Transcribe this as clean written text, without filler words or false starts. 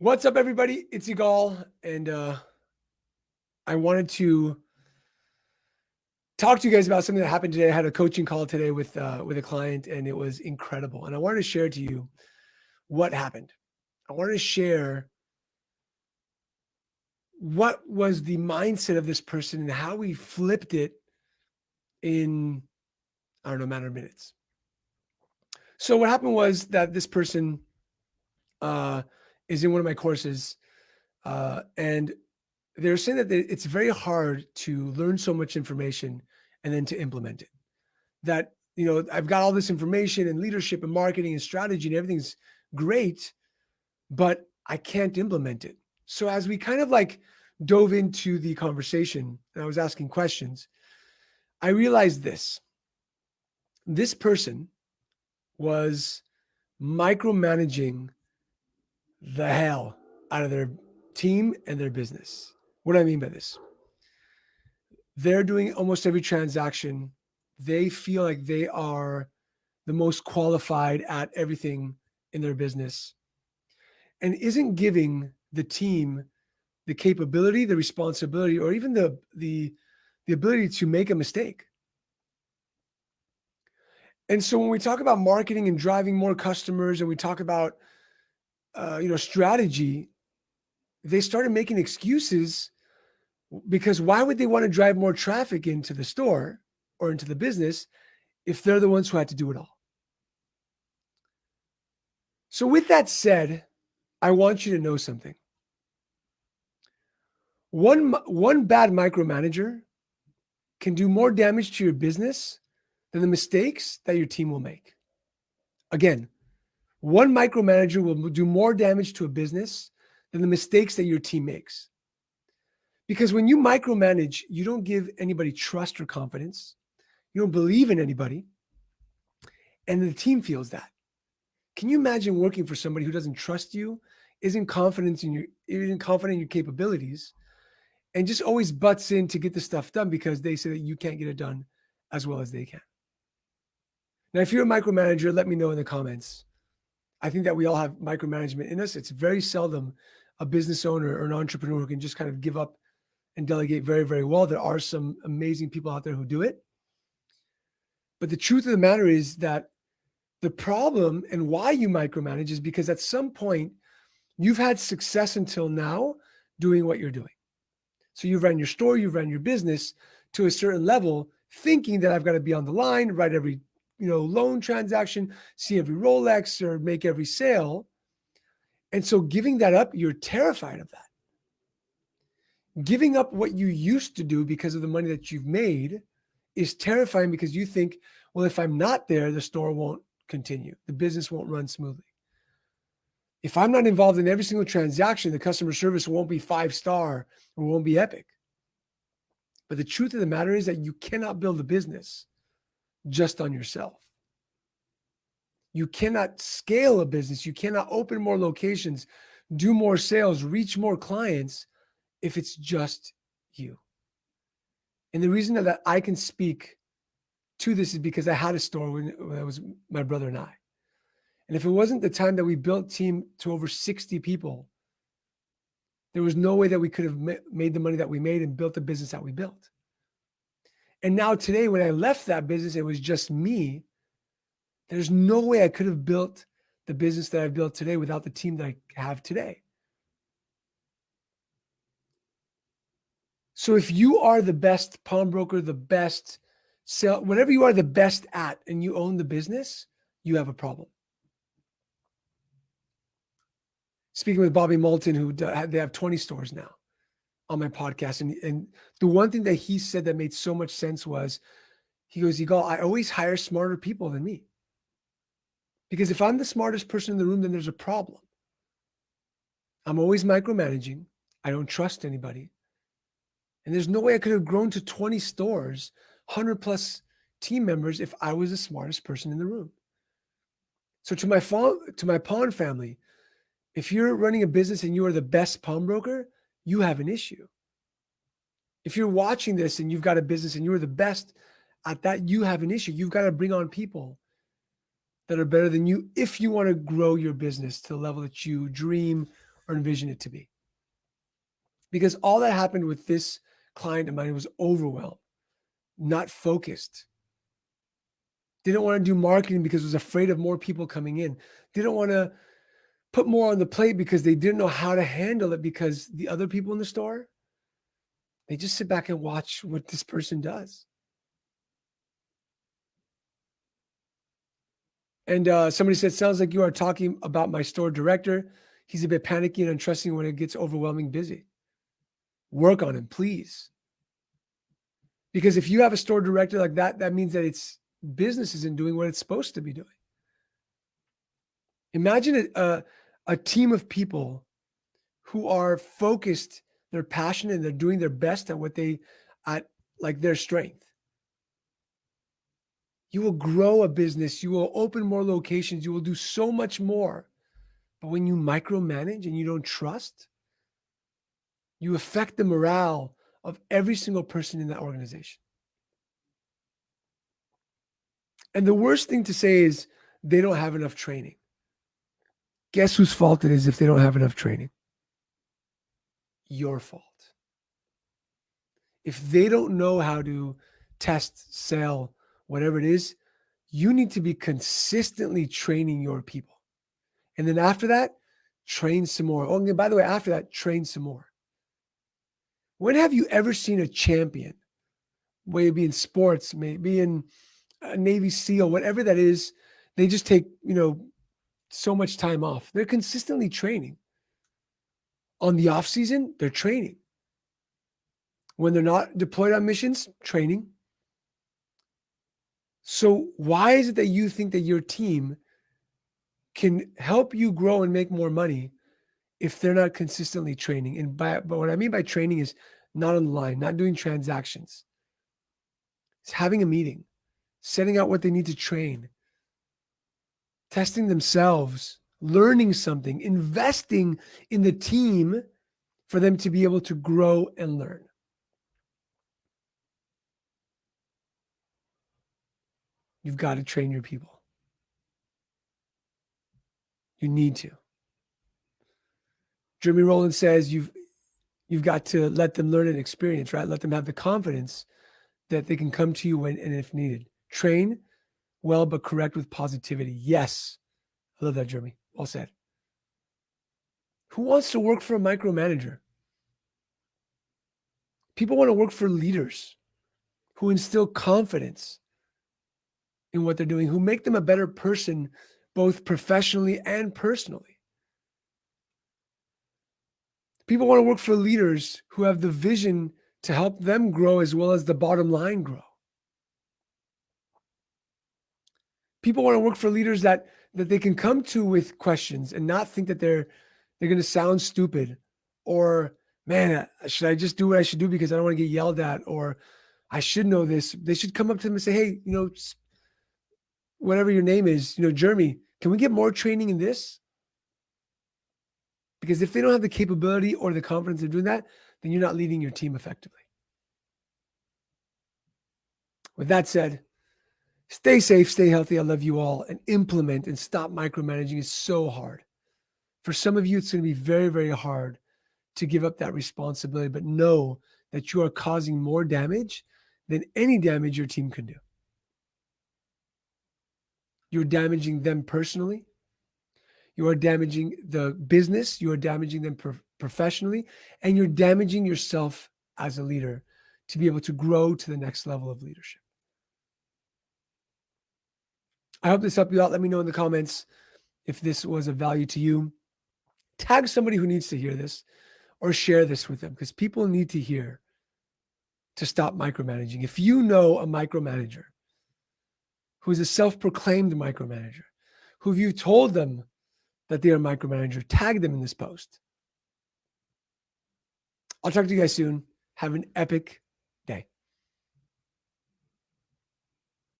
What's up, everybody? It's Yigal, and I wanted to talk to you guys about something that happened today. I had a coaching call today with a client, and it was incredible. And I wanted to share to you what happened. I wanted to share what was the mindset of this person and how we flipped it in a matter of minutes. So what happened was that this person uh, is in one of my courses, and they're saying that it's very hard to learn so much information and then to implement it. That, I've got all this information and leadership and marketing and strategy and everything's great, but I can't implement it. So as we kind of like dove into the conversation and I was asking questions, I realized this person was micromanaging the hell out of their team and their business. What do I mean by this? They're doing almost every transaction. They feel like they are the most qualified at everything in their business and isn't giving the team the capability, the responsibility, or even the ability to make a mistake. And so when we talk about marketing and driving more customers and we talk about strategy, they started making excuses because why would they want to drive more traffic into the store or into the business if they're the ones who had to do it all? So with that said, I want you to know something. One bad micromanager can do more damage to your business than the mistakes that your team will make. Again, one micromanager will do more damage to a business than the mistakes that your team makes. Because when you micromanage, you don't give anybody trust or confidence. You don't believe in anybody. And the team feels that. Can you imagine working for somebody who doesn't trust you, isn't confident in your capabilities, and just always butts in to get the stuff done because they say that you can't get it done as well as they can? Now, if you're a micromanager, let me know in the comments. I think that we all have micromanagement in us. It's very seldom a business owner or an entrepreneur who can just kind of give up and delegate very, very well. There are some amazing people out there who do it. But the truth of the matter is that the problem and why you micromanage is because at some point you've had success until now doing what you're doing. So you've ran your store, you've ran your business to a certain level, thinking that I've got to be on the line, write every loan transaction, see every Rolex or make every sale. And so giving that up, you're terrified of that. Giving up what you used to do because of the money that you've made is terrifying because you think, well, if I'm not there, the store won't continue. The business won't run smoothly. If I'm not involved in every single transaction, the customer service won't be 5-star or won't be epic. But the truth of the matter is that you cannot build a business just on yourself. You cannot scale a business. You cannot open more locations, do more sales, reach more clients if it's just you. And the reason that I can speak to this is because I had a store when it was my brother and I. And if it wasn't the time that we built team to over 60 people, there was no way that we could have made the money that we made and built the business that we built. And now today, when I left that business, it was just me. There's no way I could have built the business that I've built today without the team that I have today. So if you are the best pawnbroker, the best sell, whatever you are the best at, and you own the business, you have a problem. Speaking with Bobby Moulton, who they have 20 stores now on my podcast. And the one thing that he said that made so much sense was, he goes, Yigal, I always hire smarter people than me. Because if I'm the smartest person in the room, then there's a problem. I'm always micromanaging. I don't trust anybody. And there's no way I could have grown to 20 stores, 100 plus team members if I was the smartest person in the room. So to my pawn family, if you're running a business and you are the best pawnbroker, you have an issue. If you're watching this and you've got a business and you're the best at that, you have an issue. You've got to bring on people that are better than you if you want to grow your business to the level that you dream or envision it to be. Because all that happened with this client of mine was overwhelmed, not focused. Didn't want to do marketing because was afraid of more people coming in. Didn't want to put more on the plate because they didn't know how to handle it, because the other people in the store, they just sit back and watch what this person does. And somebody said, sounds like you are talking about my store director. He's a bit panicky and untrusting when it gets overwhelming busy. Work on him, please. Because if you have a store director like that, that means that its business isn't doing what it's supposed to be doing. Imagine a team of people who are focused, they're passionate, and they're doing their best at like their strength. You will grow a business, you will open more locations, you will do so much more. But when you micromanage and you don't trust, you affect the morale of every single person in that organization. And the worst thing to say is they don't have enough training. Guess whose fault it is if they don't have enough training? Your fault. If they don't know how to test, sell, whatever it is, you need to be consistently training your people. And then after that, train some more. Oh, and by the way, after that, train some more. When have you ever seen a champion, maybe in sports, maybe in a Navy SEAL, whatever that is, they just take, so much time off. They're consistently training. On the off season, they're training. When they're not deployed on missions, training. So why is it that you think that your team can help you grow and make more money if they're not consistently training? But what I mean by training is not on the line, not doing transactions. It's having a meeting, setting out what they need to train, testing themselves, learning something, investing in the team for them to be able to grow and learn. You've got to train your people. You need to. Jeremy Rowland says you've got to let them learn and experience, right? Let them have the confidence that they can come to you when and if needed. Train well, but correct with positivity. Yes. I love that, Jeremy. Well said. Who wants to work for a micromanager? People want to work for leaders who instill confidence in what they're doing, who make them a better person, both professionally and personally. People want to work for leaders who have the vision to help them grow as well as the bottom line grow. People want to work for leaders that they can come to with questions and not think that they're going to sound stupid, or, man, should I just do what I should do because I don't want to get yelled at, or I should know this. They should come up to them and say, hey, whatever your name is, Jeremy, can we get more training in this? Because if they don't have the capability or the confidence of doing that, then you're not leading your team effectively. With that said, stay safe, stay healthy. I love you all. And implement and stop micromanaging is so hard. For some of you, it's going to be very, very hard to give up that responsibility, but know that you are causing more damage than any damage your team can do. You're damaging them personally. You are damaging the business. You are damaging them professionally, and you're damaging yourself as a leader to be able to grow to the next level of leadership. I hope this helped you out. Let me know in the comments if this was of value to you. Tag somebody who needs to hear this, or share this with them, because people need to hear to stop micromanaging. If you know a micromanager who's a self-proclaimed micromanager, who you've told them that they are a micromanager, tag them in this post. I'll talk to you guys soon. Have an epic day.